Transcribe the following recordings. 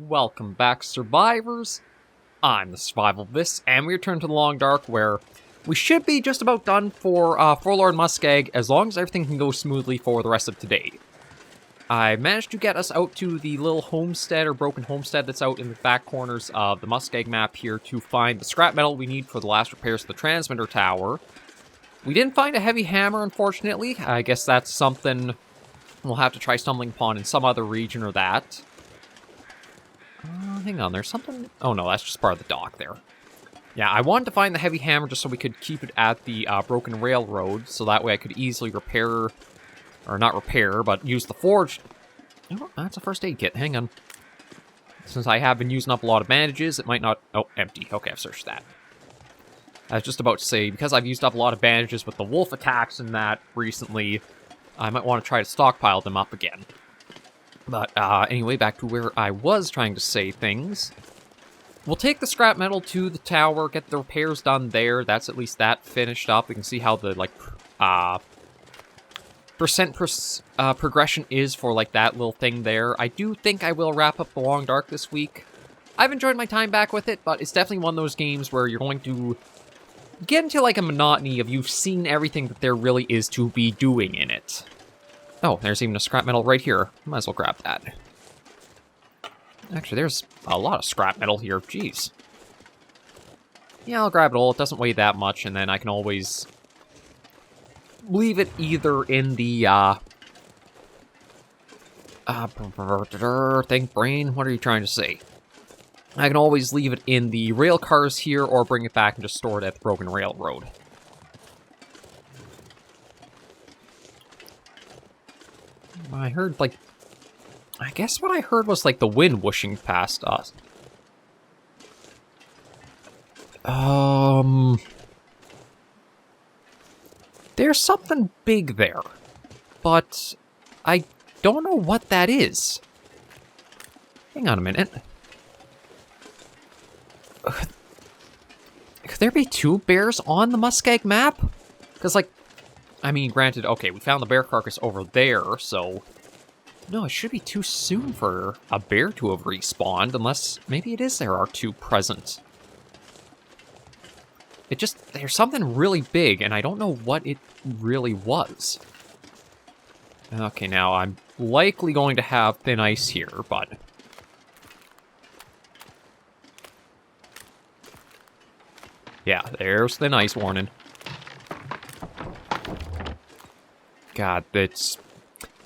welcome back, survivors. I'm the SurvivalVis, and we return to the Long Dark, where we should be just about done for Fulero and Muskeg, as long as everything can go smoothly for the rest of today. I managed to get us out to the little homestead, or broken homestead, that's out in the back corners of the Muskeg map here to find the scrap metal we need for the last repairs to the transmitter tower. We didn't find a heavy hammer, unfortunately. I guess that's something we'll have to try stumbling upon in some other region or that. Hang on, there's something... Oh no, that's just part of the dock there. Yeah, I wanted to find the heavy hammer just so we could keep it at the broken railroad, so that way I could easily repair... Or not repair, but use the forge. Oh, that's a first aid kit, hang on. Since I have been using up a lot of bandages, it might not... Oh, empty. Okay, I've searched that. I was just about to say, because I've used up a lot of bandages with the wolf attacks and that recently, I might want to try to stockpile them up again. But anyway, back to where I was trying to say things. We'll take the scrap metal to the tower, get the repairs done there. That's at least that finished up. We can see how the, like, progression is for, like, that little thing there. I do think I will wrap up the Long Dark this week. I've enjoyed my time back with it, but it's definitely one of those games where you're going to get into, like, a monotony of you've seen everything that there really is to be doing in it. Oh, there's even a scrap metal right here. Might as well grab that. Actually, there's a lot of scrap metal here. Jeez. Yeah, I'll grab it all. It doesn't weigh that much, and then I can always leave it either in the, think brain, what are you trying to say? I can always leave it in the rail cars here, or bring it back and just store it at the broken railroad. I heard, like... I guess what I heard was, like, the wind whooshing past us. There's something big there. But I don't know what that is. Hang on a minute. Could there be two bears on the Muskeg map? Because, like, I mean, granted, okay, we found the bear carcass over there, so... No, it should be too soon for a bear to have respawned, unless maybe it is there are two present. It just... There's something really big, and I don't know what it really was. Okay, now, I'm likely going to have thin ice here, but... Yeah, there's thin ice warning. God, that's...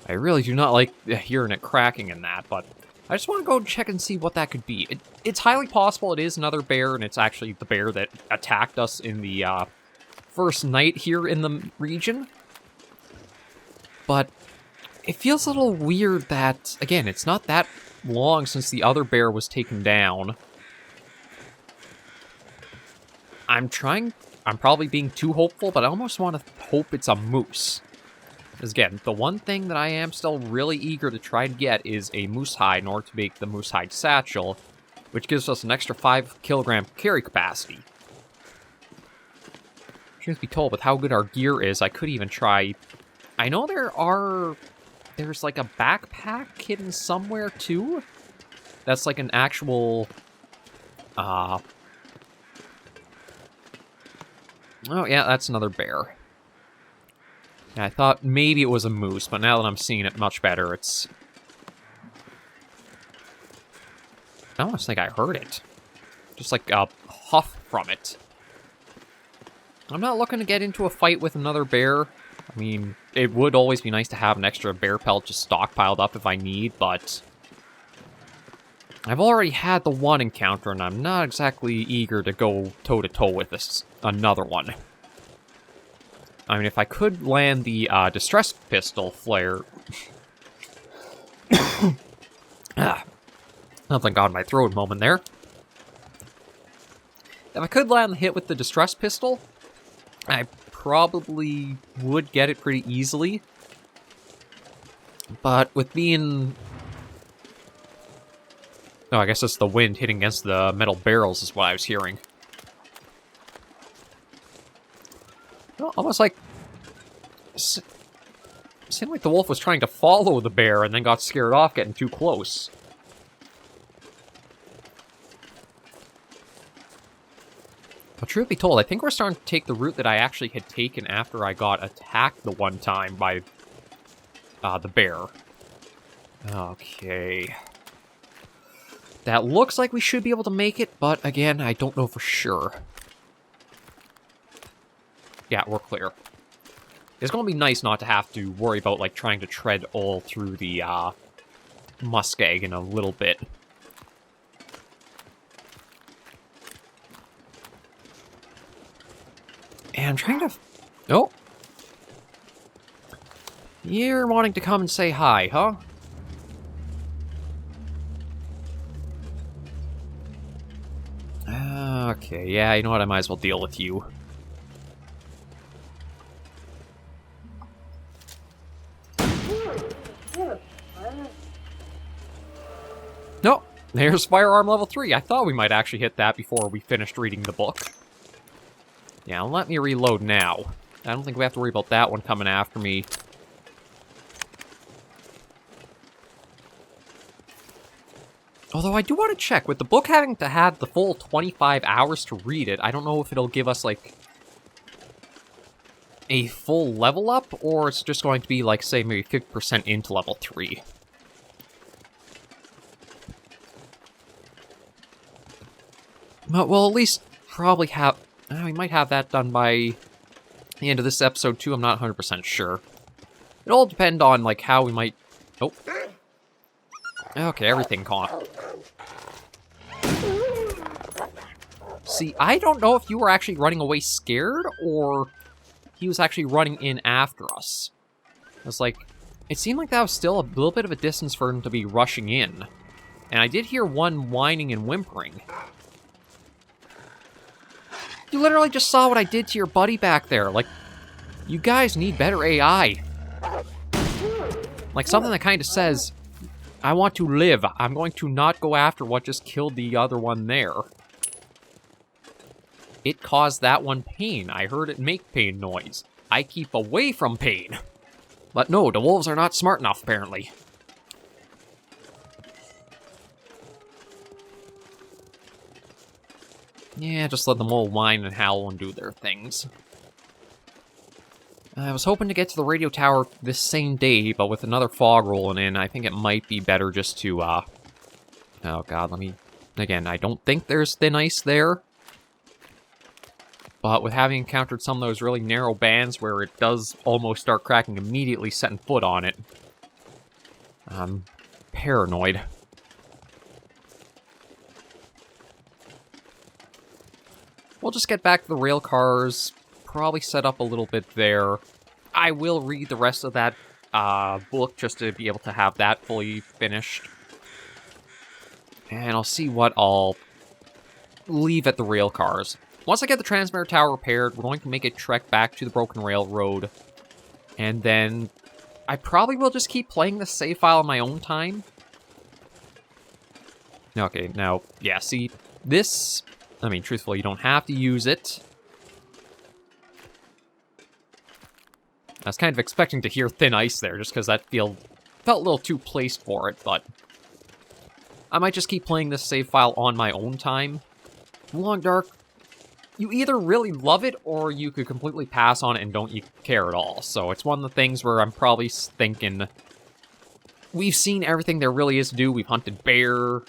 I really do not like hearing it cracking in that, but I just want to go and check and see what that could be. It's highly possible it is another bear, and it's actually the bear that attacked us in the first night here in the region. But it feels a little weird that, again, it's not that long since the other bear was taken down. I'm probably being too hopeful, but I almost want to hope it's a moose. Because again, the one thing that I am still really eager to try to get is a moose hide in order to make the moose hide satchel, which gives us an extra 5 kilogram carry capacity. Truth be told, with how good our gear is, I could even try... I know there's like a backpack hidden somewhere too? That's like an actual... Oh yeah, that's another bear. Yeah, I thought maybe it was a moose, but now that I'm seeing it much better, it's... I almost think I heard it. Just like a huff from it. I'm not looking to get into a fight with another bear. I mean, it would always be nice to have an extra bear pelt just stockpiled up if I need, but... I've already had the one encounter, and I'm not exactly eager to go toe-to-toe with another one. I mean, if I could land the distress pistol flare... Something got in my throat moment there. If I could land the hit with the distress pistol, I probably would get it pretty easily. But with being... Oh, I guess it's the wind hitting against the metal barrels is what I was hearing. Well, almost like... It seemed like the wolf was trying to follow the bear and then got scared off getting too close. But truth be told, I think we're starting to take the route that I actually had taken after I got attacked the one time by the bear. Okay. That looks like we should be able to make it, but again, I don't know for sure. Yeah, we're clear. It's going to be nice not to have to worry about, like, trying to tread all through the, Muskeg in a little bit. And I'm trying to... Oh! You're wanting to come and say hi, huh? Okay, yeah, you know what? I might as well deal with you. No, there's firearm level 3. I thought we might actually hit that before we finished reading the book. Yeah, let me reload now. I don't think we have to worry about that one coming after me. Although I do want to check, with the book having to have the full 25 hours to read it, I don't know if it'll give us, like, a full level up, or it's just going to be, like, say, maybe 50% into level 3. But we'll at least probably have... we might have that done by the end of this episode, too. I'm not 100% sure. It'll all depend on, like, how we might... Oh. Okay, everything caught. See, I don't know if you were actually running away scared, or he was actually running in after us. It was like... It seemed like that was still a little bit of a distance for him to be rushing in. And I did hear one whining and whimpering. You literally just saw what I did to your buddy back there. Like, you guys need better AI. Like, something that kind of says, I want to live. I'm going to not go after what just killed the other one there. It caused that one pain. I heard it make pain noise. I keep away from pain. But no, the wolves are not smart enough, apparently. Yeah, just let them all whine and howl and do their things. I was hoping to get to the radio tower this same day, but with another fog rolling in, I think it might be better just to, Oh god, let me... Again, I don't think there's thin ice there. But with having encountered some of those really narrow bands where it does almost start cracking immediately setting foot on it, I'm paranoid. We'll just get back to the rail cars, probably set up a little bit there. I will read the rest of that book just to be able to have that fully finished. And I'll see what I'll leave at the rail cars. Once I get the transmitter tower repaired, we're going to make a trek back to the broken railroad. And then I probably will just keep playing the save file on my own time. Okay, now, yeah, see, this... I mean, truthfully, you don't have to use it. I was kind of expecting to hear thin ice there, just because that felt a little too placed for it, but... I might just keep playing this save file on my own time. Long Dark, you either really love it, or you could completely pass on it and don't care at all. So it's one of the things where I'm probably thinking... We've seen everything there really is to do. We've hunted bear,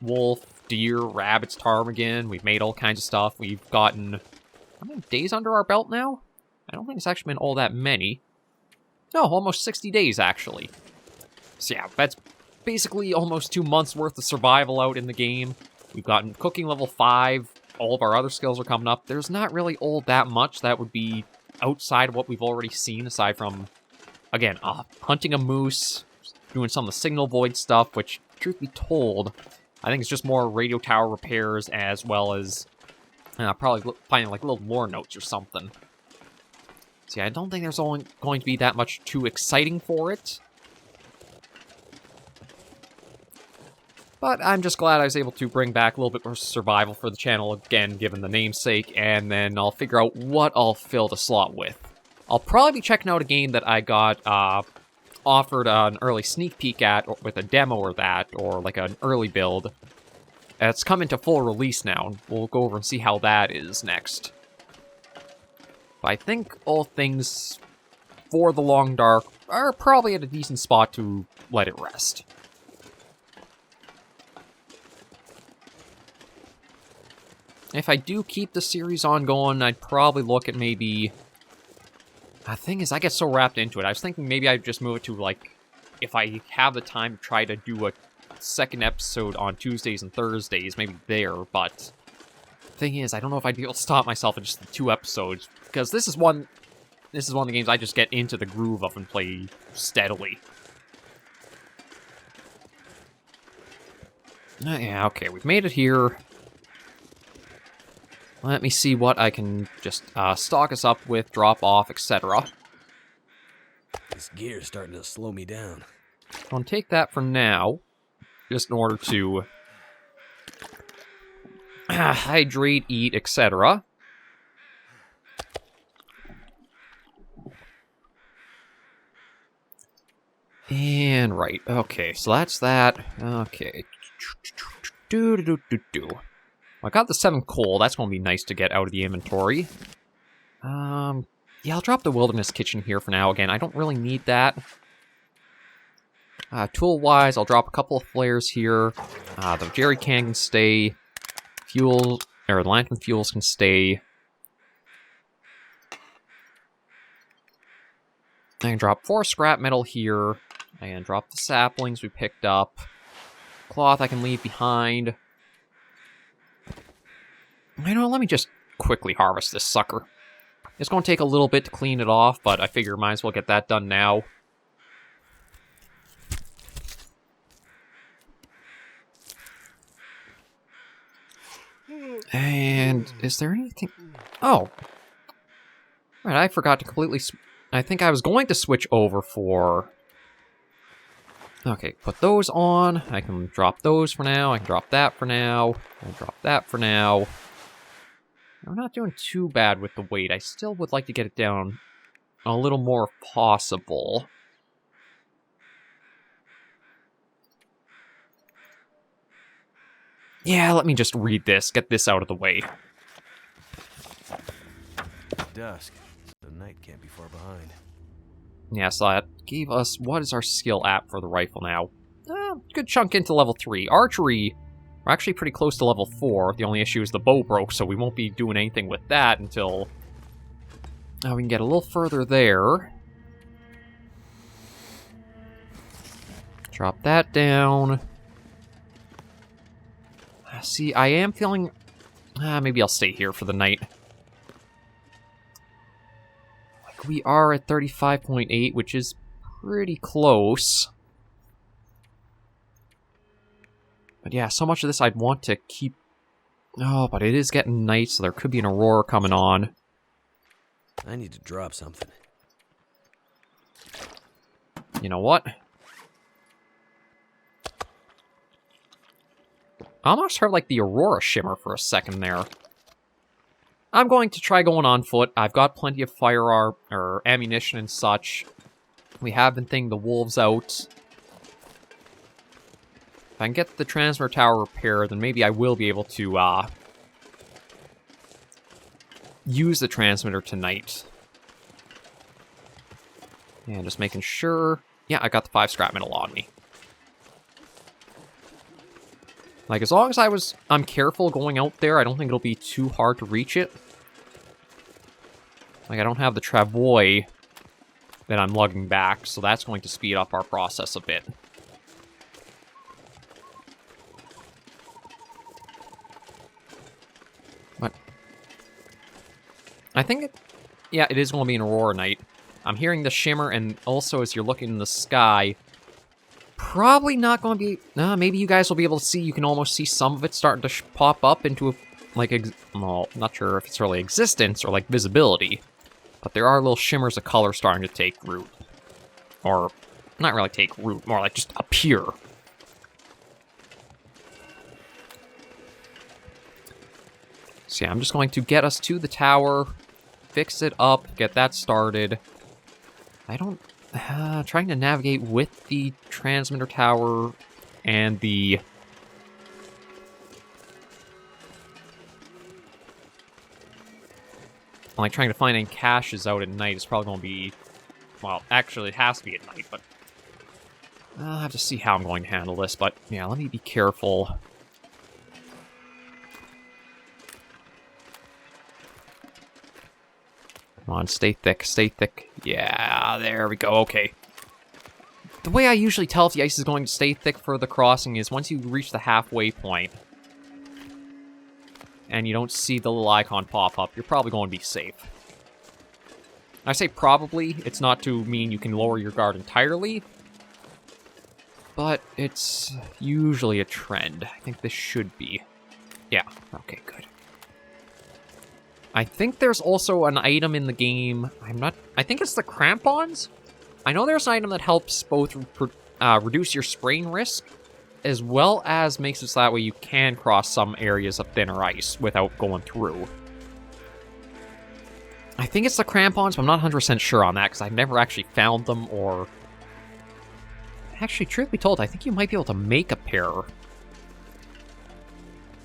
wolf, deer, rabbits, ptarmigan. We've made all kinds of stuff. We've gotten... How many days under our belt now? I don't think it's actually been all that many. No, almost 60 days, actually. So yeah, that's basically almost 2 months worth of survival out in the game. We've gotten cooking level 5. All of our other skills are coming up. There's not really all that much that would be outside of what we've already seen, aside from, again, hunting a moose, doing some of the signal void stuff, which, truth be told... I think it's just more radio tower repairs, as well as probably finding like little lore notes or something. See, I don't think there's only going to be that much too exciting for it. But I'm just glad I was able to bring back a little bit more survival for the channel again, given the namesake, and then I'll figure out what I'll fill the slot with. I'll probably be checking out a game that I got offered an early sneak peek at, or with a demo or that, or like an early build. it's come into full release now. We'll go over and see how that is next. But I think all things for the Long Dark are probably at a decent spot to let it rest. If I do keep the series on going, I'd probably look at maybe... The thing is, I get so wrapped into it. I was thinking maybe I'd just move it to, like, if I have the time to try to do a second episode on Tuesdays and Thursdays, maybe there, but... The thing is, I don't know if I'd be able to stop myself at just the 2 episodes, because this is one of the games I just get into the groove of and play steadily. Yeah, okay, we've made it here. Let me see what I can just stock us up with, drop off, etc. This gear's starting to slow me down. I'll take that for now, just in order to hydrate, eat, etc. And right, okay, so that's that. Okay. I got the 7 coal. That's going to be nice to get out of the inventory. Yeah, I'll drop the wilderness kitchen here for now. Again, I don't really need that. Tool-wise, I'll drop a couple of flares here. The jerry can stay. Fuel, or the lantern fuels can stay. I can drop 4 scrap metal here. I can drop the saplings we picked up. Cloth I can leave behind. You know, let me just quickly harvest this sucker. It's going to take a little bit to clean it off, but I figure might as well get that done now. And is there anything... Oh. Right, I forgot to completely... I think I was going to switch over for... Okay, put those on. I can drop those for now. I can drop that for now. I can drop that for now. I'm not doing too bad with the weight. I still would like to get it down a little more if possible. Yeah, let me just read this. Get this out of the way. Dusk, so night can't be far behind. Yeah, so that gave us... What is our skill app for the rifle now? Good chunk into level 3. Archery... We're actually pretty close to level 4. The only issue is the bow broke, so we won't be doing anything with that until... we can get a little further there. Drop that down. See, I am feeling... maybe I'll stay here for the night. Like, we are at 35.8, which is pretty close. But yeah, so much of this I'd want to keep... Oh, but it is getting night, so there could be an aurora coming on. I need to drop something. You know what? I almost heard like the aurora shimmer for a second there. I'm going to try going on foot. I've got plenty of firearm or ammunition and such. We have been thinking the wolves out. If I can get the transmitter tower repaired, then maybe I will be able to use the transmitter tonight. And just making sure... Yeah, I got the 5 scrap metal on me. Like, as long as I'm careful going out there, I don't think it'll be too hard to reach it. Like, I don't have the travois that I'm lugging back, so that's going to speed up our process a bit. What? I think yeah, it is going to be an aurora night. I'm hearing the shimmer, and also as you're looking in the sky, probably not going to be... maybe you guys will be able to see, you can almost see some of it starting to pop up into, well, not sure if it's really existence or, like, visibility. But there are little shimmers of color starting to take root. Or, not really take root, more like just appear. So yeah, I'm just going to get us to the tower, fix it up, get that started. I don't... trying to navigate with the transmitter tower and the like, trying to find any caches out at night is probably going to be... Well, actually, it has to be at night, but... I'll have to see how I'm going to handle this, but, yeah, let me be careful. Come on, stay thick, stay thick. Yeah, there we go, okay. The way I usually tell if the ice is going to stay thick for the crossing is once you reach the halfway point, and you don't see the little icon pop up, you're probably going to be safe. I say probably, it's not to mean you can lower your guard entirely, but it's usually a trend. I think this should be. Yeah, okay, good. I think there's also an item in the game, I think it's the crampons? I know there's an item that helps both reduce your sprain risk, as well as makes it so that way you can cross some areas of thinner ice without going through. I think it's the crampons, but I'm not 100% sure on that, because I've never actually found them, or... Actually, truth be told, I think you might be able to make a pair.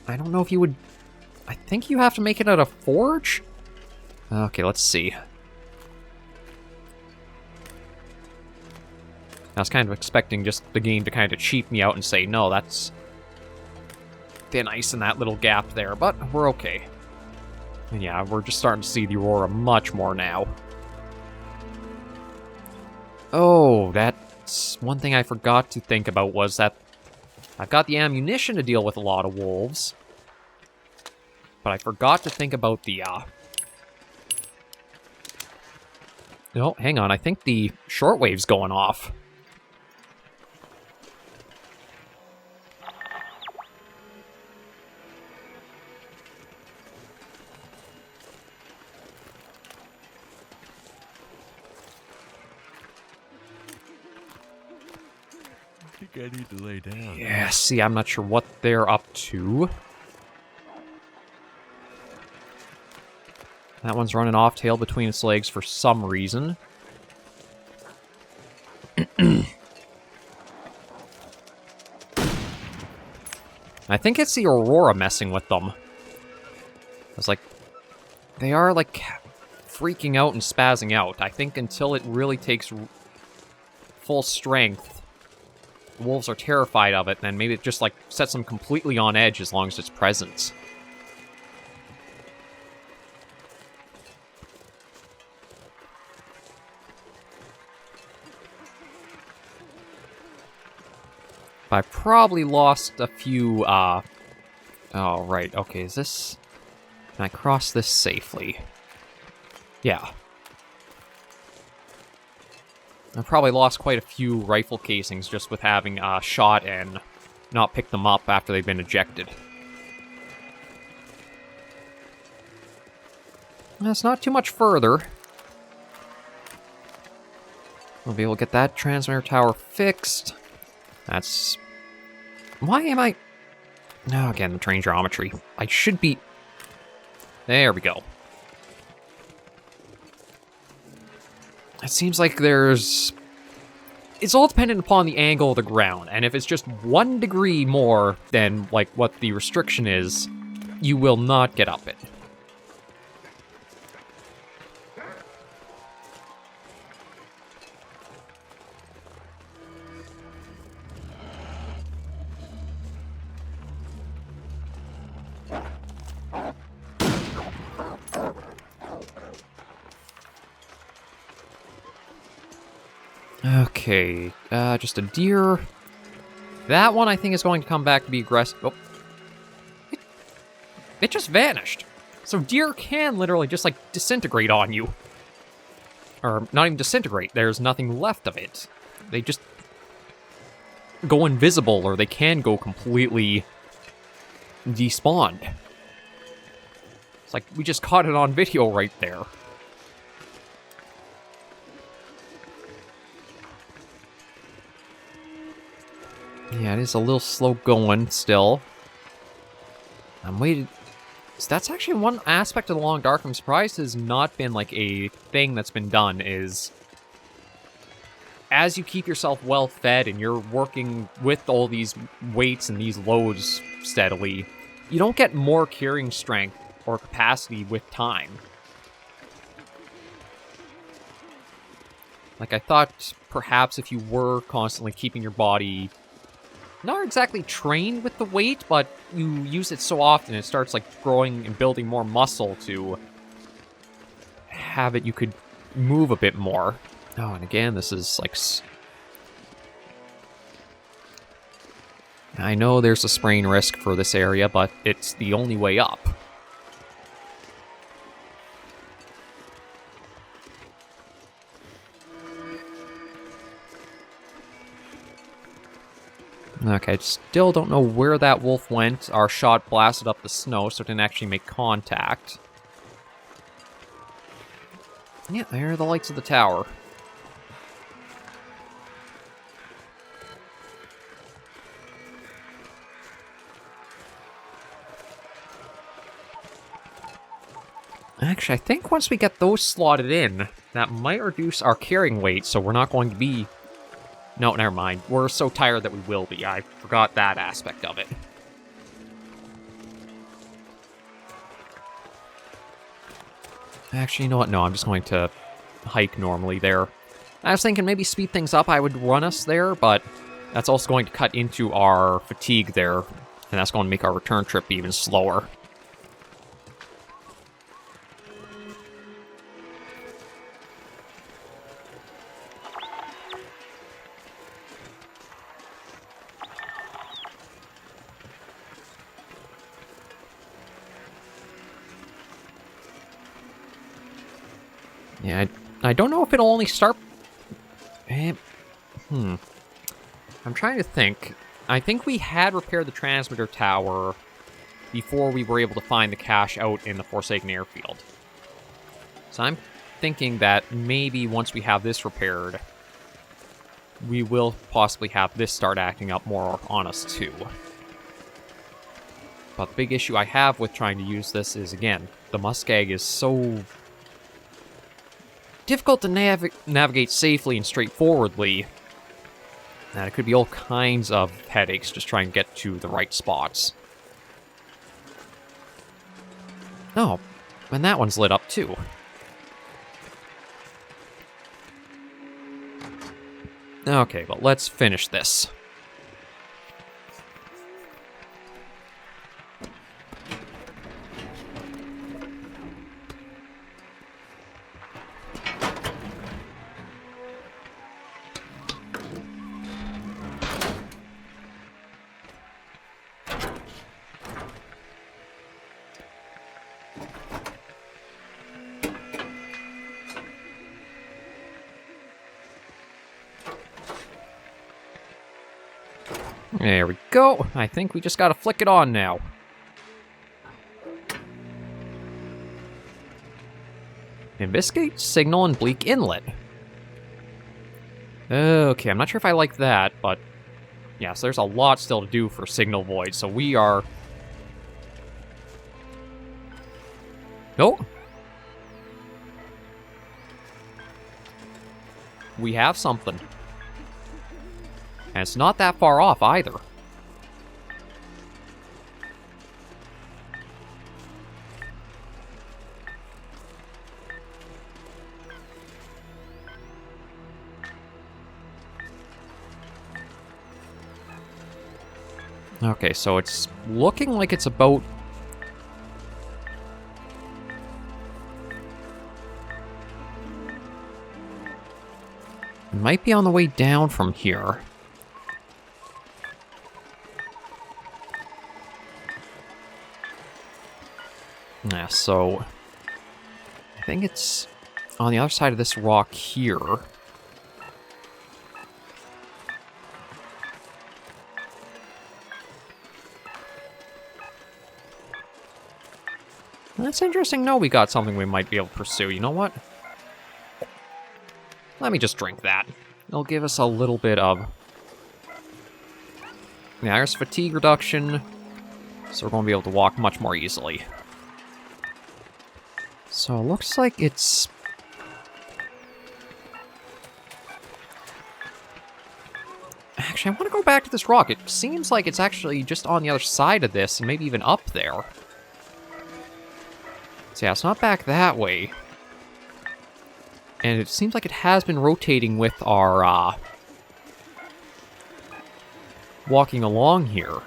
I don't know if you would... I think you have to make it at a forge? Okay, let's see. I was kind of expecting just the game to kind of cheat me out and say, no, that's thin ice in that little gap there, but we're okay. And yeah, we're just starting to see the aurora much more now. Oh, that's one thing I forgot to think about was that I've got the ammunition to deal with a lot of wolves, but I forgot to think about the, No, hang on, I think the shortwave's going off. I need to lay down. Yeah, see, I'm not sure what they're up to. That one's running off, tail between its legs for some reason. I think it's the aurora messing with them. It's like, they are, like, freaking out and spazzing out. I think until it really takes full strength, the wolves are terrified of it, and then maybe it just, like, sets them completely on edge as long as it's present. I probably lost a few, Oh, right, okay, is this... Can I cross this safely? Yeah. I probably lost quite a few rifle casings just with having shot and not picked them up after they've been ejected. That's not too much further. We'll be able to get that transmitter tower fixed. That's... Why am I... No, again, the train geometry. I should be... There we go. It seems like there's... It's all dependent upon the angle of the ground, and if it's just 1 degree more than, like, what the restriction is, you will not get up it. Okay, just a deer. That one I think is going to come back to be aggressive. Oh. It just vanished. So deer can literally just, like, disintegrate on you. Or not even disintegrate, there's nothing left of it. They just go invisible, or they can go completely despawned. It's like, we just caught it on video right there. Yeah, it is a little slow going still. I'm waiting. So that's actually one aspect of the Long Dark I'm surprised has not been like a thing that's been done is as you keep yourself well fed and you're working with all these weights and these loads steadily, you don't get more carrying strength or capacity with time. Like, I thought perhaps if you were constantly keeping your body not exactly trained with the weight, but you use it so often it starts, like, growing and building more muscle to have it, you could move a bit more. Oh, and again, this is, like... I know there's a sprain risk for this area, but it's the only way up. Okay, still don't know where that wolf went. Our shot blasted up the snow, so it didn't actually make contact. Yeah, there are the lights of the tower. Actually, I think once we get those slotted in, that might reduce our carrying weight, so we're not going to be... No, never mind. We're so tired that we will be. I forgot that aspect of it. Actually, you know what? No, I'm just going to hike normally there. I was thinking maybe speed things up, I would run us there, but that's also going to cut into our fatigue there, and that's going to make our return trip even slower. Yeah, I don't know if it'll only start... I'm trying to think. I think we had repaired the transmitter tower before we were able to find the cache out in the Forsaken Airfield. So I'm thinking that maybe once we have this repaired, we will possibly have this start acting up more on us too. But the big issue I have with trying to use this is, again, the Muskeg is so... difficult to navigate safely and straightforwardly. And it could be all kinds of headaches just trying to get to the right spots. Oh, and that one's lit up too. Okay, but let's finish this. There we go. I think we just gotta flick it on now. Investigate signal and bleak inlet. Okay, I'm not sure if I like that, but... yeah, so there's a lot still to do for signal void, so we are... Nope. We have something. And it's not that far off, either. Okay, so it's looking like it's about... it might be on the way down from here. Yeah, so I think it's on the other side of this rock here. That's interesting. No, we got something we might be able to pursue. You know what? Let me just drink that. It'll give us a little bit of... yeah, there's fatigue reduction, so we're going to be able to walk much more easily. So it looks like it's... actually, I want to go back to this rock. It seems like it's actually just on the other side of this, and maybe even up there. So yeah, it's not back that way. And it seems like it has been rotating with our, walking along here.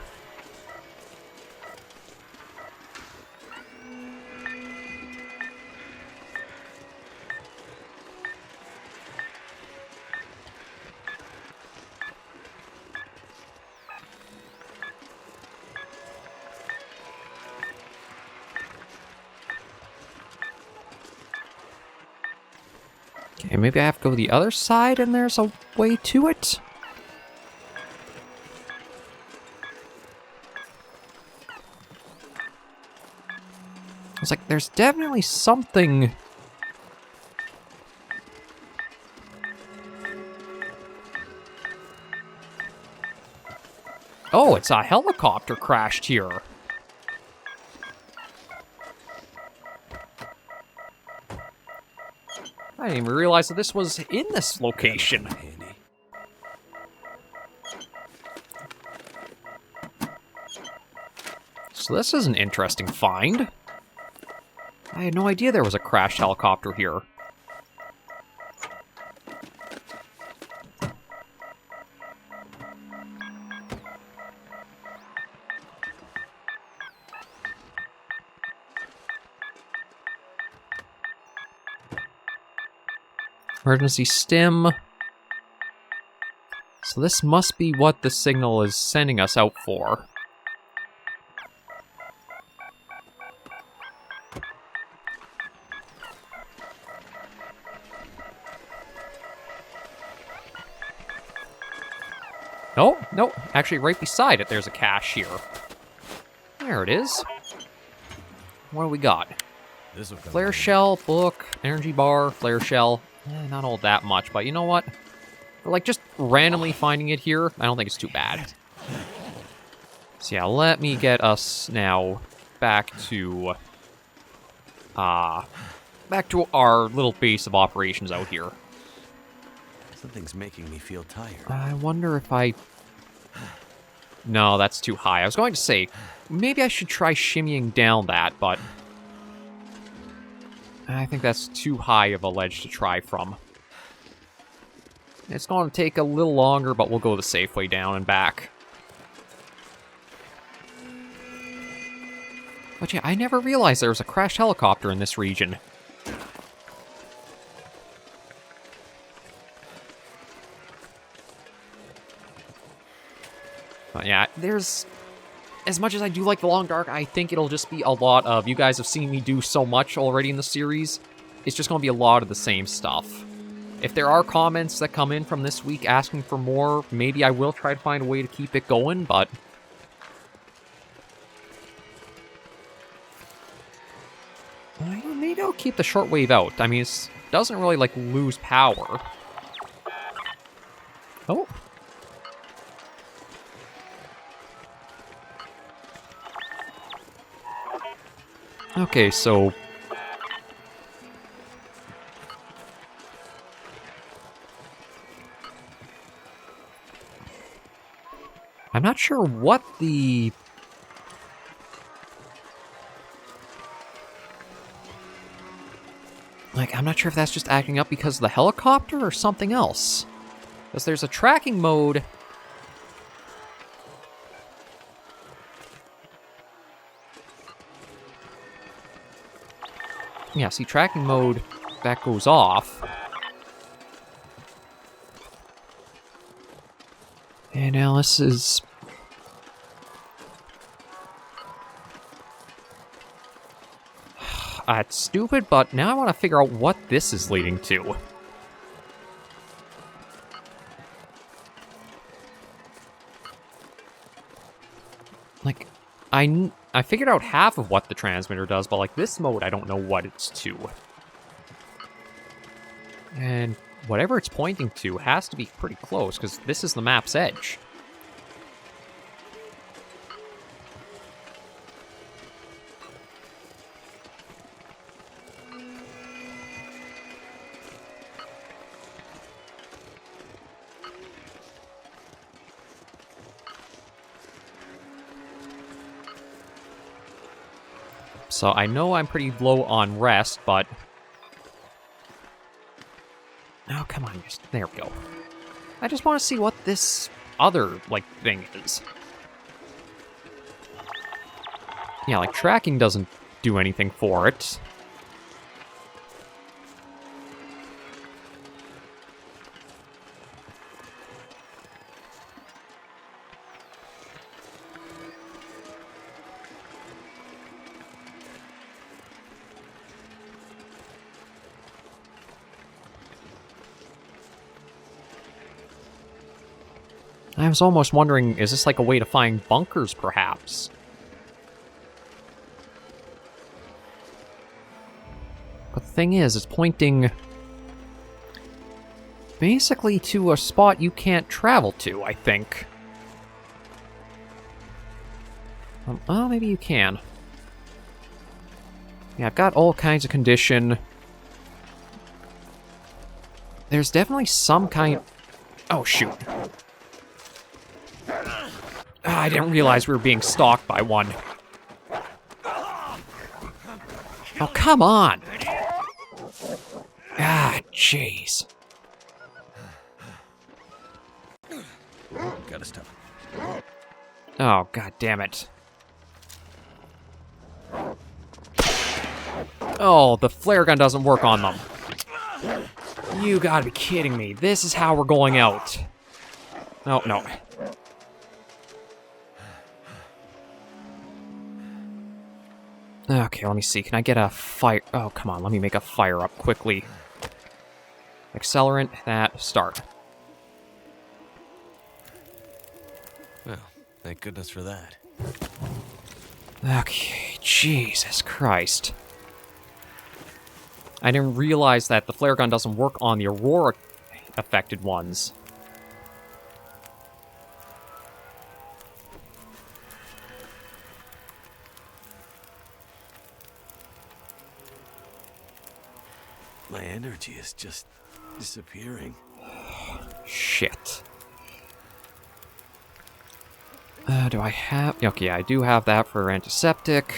Okay, maybe I have to go the other side and there's a way to it? It's like, there's definitely something... Oh, it's a helicopter crashed here. I didn't even realize that this was in this location. Handy. So this is an interesting find. I had no idea there was a crashed helicopter here. Emergency stim. So this must be what the signal is sending us out for. No, no, actually right beside it there's a cache here. There it is. What do we got? This will come Flare in. shell, book, energy bar, flare shell. Not all that much, but you know what? For like just randomly finding it here, I don't think it's too bad. So yeah, let me get us now back to our little base of operations out here. Something's making me feel tired. I wonder if I... No, that's too high. I was going to say, maybe I should try shimmying down that, but... I think that's too high of a ledge to try from. It's going to take a little longer, but we'll go the safe way down and back. But yeah, I never realized there was a crashed helicopter in this region. But yeah, there's... As much as I do like The Long Dark, I think it'll just be a lot of... You guys have seen me do so much already in the series. It's just going to be a lot of the same stuff. If there are comments that come in from this week asking for more, maybe I will try to find a way to keep it going, but... Maybe I'll keep the shortwave out. I mean, it doesn't really, like, lose power. Oh. Okay, so... I'm not sure what the... Like, I'm not sure if that's just acting up because of the helicopter or something else. Because there's a tracking mode... Yeah, see, tracking mode, that goes off. And now this is... It's stupid, but now I want to figure out what this is leading to. Like, I figured out half of what the transmitter does, but like this mode, I don't know what it's to. And whatever it's pointing to has to be pretty close, because this is the map's edge. So I know I'm pretty low on rest, but... There we go. I just want to see what this other, like, thing is. Yeah, like, tracking doesn't do anything for it. I was almost wondering, is this like a way to find bunkers, perhaps? But the thing is, it's pointing basically to a spot you can't travel to, I think. Oh, maybe you can. Yeah, I've got all kinds of condition. There's definitely some kind... Oh, shoot. I didn't realize we were being stalked by one. Oh, come on! Ah, jeez. Gotta stop. Oh, god damn it. Oh, the flare gun doesn't work on them. You gotta be kidding me. This is how we're going out. Oh, no. Okay, let me see. Can I get a fire? Oh, come on. Let me make a fire up quickly. Accelerant, that, start. Well, thank goodness for that. Okay, Jesus Christ. I didn't realize that the flare gun doesn't work on the aurora affected ones. My energy is just disappearing. Shit. Do I have... Okay, yeah, I do have that for antiseptic.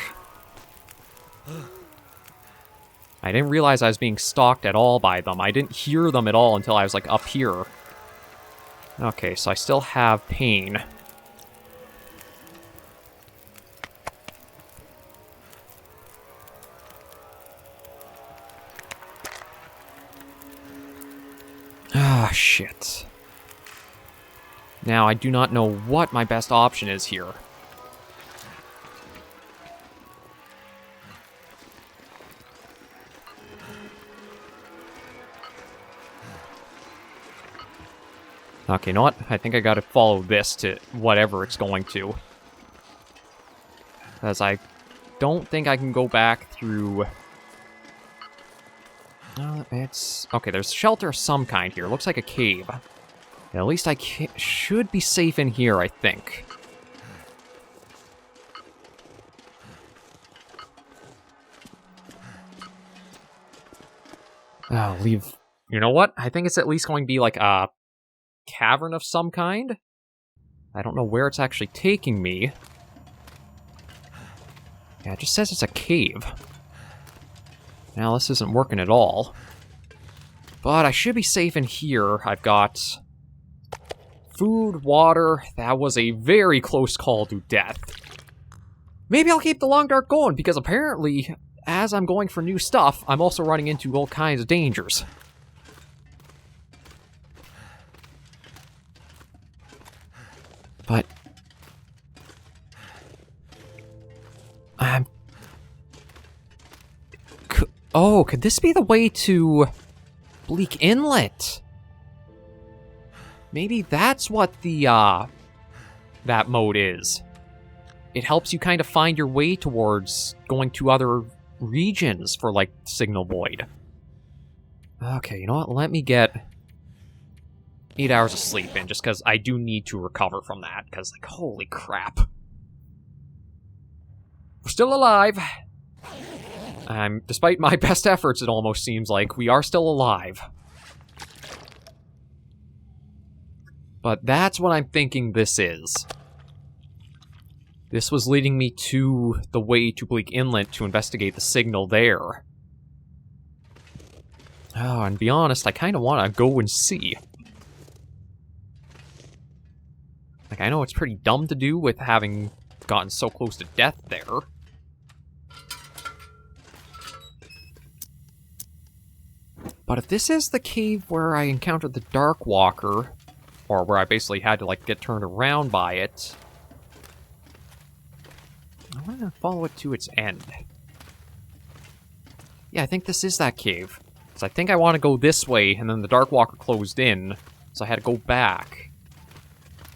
I didn't realize I was being stalked at all by them. I didn't hear them at all until I was, like, up here. Okay, so I still have pain. Ah, shit. Now, I do not know what my best option is here. Okay, you know what? I think I gotta follow this to whatever it's going to. Because I don't think I can go back through... it's... Okay, there's shelter of some kind here. Looks like a cave. At least I should be safe in here, I think. Oh, leave... You know what? I think it's at least going to be like a cavern of some kind. I don't know where it's actually taking me. Yeah, it just says it's a cave. Now, this isn't working at all. But I should be safe in here. I've got food, water. That was a very close call to death. Maybe I'll keep the long dark going, because apparently, as I'm going for new stuff, I'm also running into all kinds of dangers. But... Oh, could this be the way to Bleak Inlet? Maybe that's what the, that mode is. It helps you kind of find your way towards going to other regions for, like, Signal Void. Okay, you know what? Let me get 8 hours of sleep in, just because I do need to recover from that, because, like, holy crap. We're still alive. Despite my best efforts, it almost seems like, we are still alive. But that's what I'm thinking this is. This was leading me to the way to Bleak Inlet to investigate the signal there. Oh, and to be honest, I kind of want to go and see. Like, I know it's pretty dumb to do with having gotten so close to death there. But if this is the cave where I encountered the Dark Walker, or where I basically had to, like, get turned around by it, I want to follow it to its end. Yeah, I think this is that cave. So I think I want to go this way, and then the Dark Walker closed in, so I had to go back.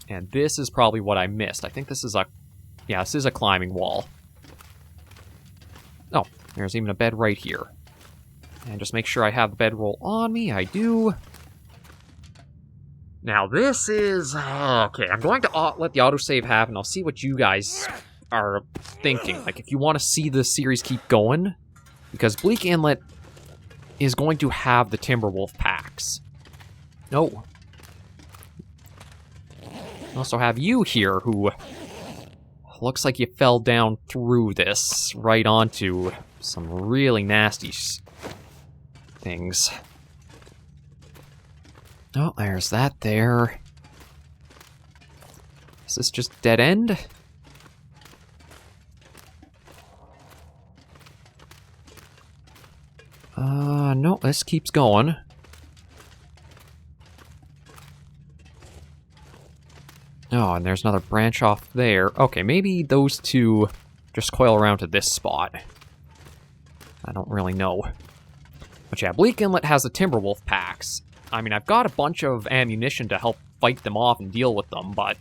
And this is probably what I missed. I think this is a... Yeah, this is a climbing wall. Oh, there's even a bed right here. And just make sure I have the bedroll on me. I do. Now this is... okay, I'm going to let the autosave happen. I'll see what you guys are thinking. Like, if you want to see the series keep going, because Bleak Inlet is going to have the Timberwolf packs. No. I also have you here, who looks like you fell down through this, right onto some really nasty things. Oh, there's that there. Is this just dead end? No, this keeps going. Oh, and there's another branch off there. Okay, maybe those two just coil around to this spot. I don't really know. But yeah, Bleak Inlet has the Timberwolf packs. I mean, I've got a bunch of ammunition to help fight them off and deal with them, but...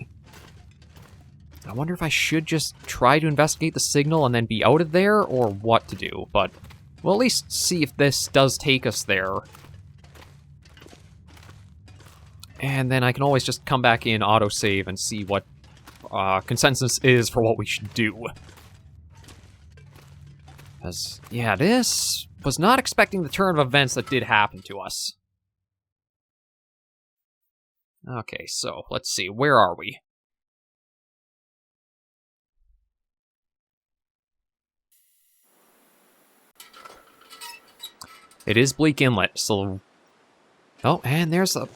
I wonder if I should just try to investigate the signal and then be out of there, or what to do. But we'll at least see if this does take us there. And then I can always just come back in, autosave, and see what consensus is for what we should do. Because, yeah, this was not expecting the turn of events that did happen to us. Okay, so, let's see, where are we? It is Bleak Inlet, so... Oh, and there's a...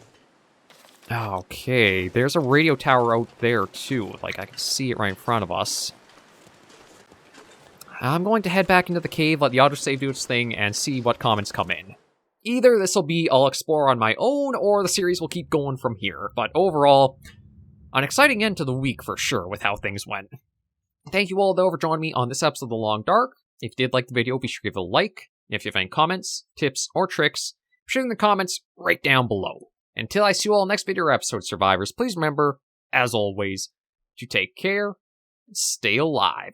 Okay, there's a radio tower out there, too. Like, I can see it right in front of us. I'm going to head back into the cave, let the autosave do its thing, and see what comments come in. Either this will be I'll explore on my own, or the series will keep going from here. But overall, an exciting end to the week for sure with how things went. Thank you all, though, for joining me on this episode of The Long Dark. If you did like the video, be sure to give it a like. If you have any comments, tips, or tricks, be sure in the comments right down below. Until I see you all next video or episode, survivors, please remember, as always, to take care and stay alive.